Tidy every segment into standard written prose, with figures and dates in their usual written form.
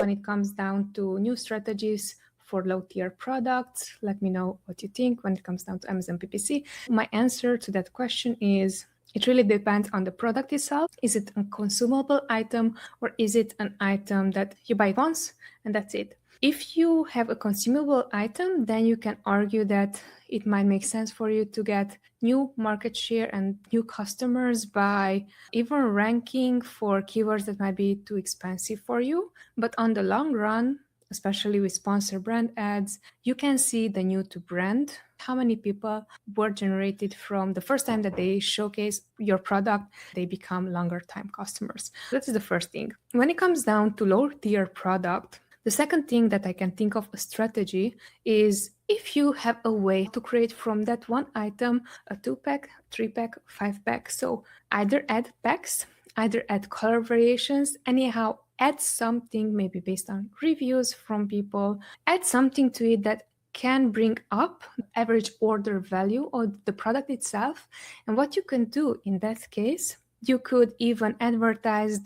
when it comes down to new strategies for low-tier products. Let me know what you think when it comes down to Amazon PPC. My answer to that question is it really depends on the product itself. Is it a consumable item or is it an item that you buy once and that's it? If you have a consumable item, then you can argue that it might make sense for you to get new market share and new customers by even ranking for keywords that might be too expensive for you. But on the long run, especially with sponsor brand ads, you can see the new to brand, how many people were generated from the first time that they showcase your product, they become longer time customers. That is the first thing. When it comes down to lower tier product, the second thing that I can think of a strategy is if you have a way to create from that one item a 2-pack, 3-pack, 5-pack. So either add packs, either add color variations, anyhow, add something maybe based on reviews from people, add something to it that can bring up average order value of the product itself. And what you can do in that case, you could even advertise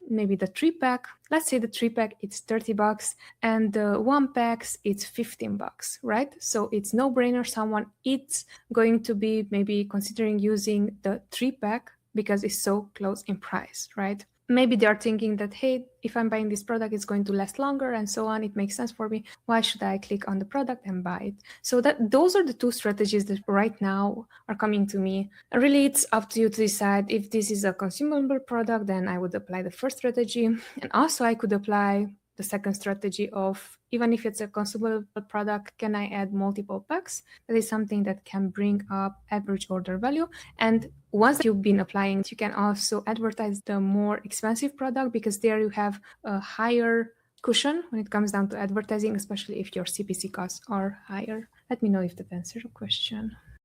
maybe the 3-pack. Let's say the 3-pack it's $30 and the 1-pack it's $15, right? So it's no brainer. Someone it's going to be maybe considering using the 3-pack because it's so close in price, right? Maybe they're thinking that, hey, if I'm buying this product, it's going to last longer and so on. It makes sense for me. Why should I click on the product and buy it? So those are the two strategies that right now are coming to me. Really, it's up to you to decide if this is a consumable product, then I would apply the first strategy. And also I could apply the second strategy of, even if it's a consumable product, can I add multiple packs? That is something that can bring up average order value. And once you've been applying, you can also advertise the more expensive product because there you have a higher cushion when it comes down to advertising, especially if your CPC costs are higher. Let me know if that answers your question.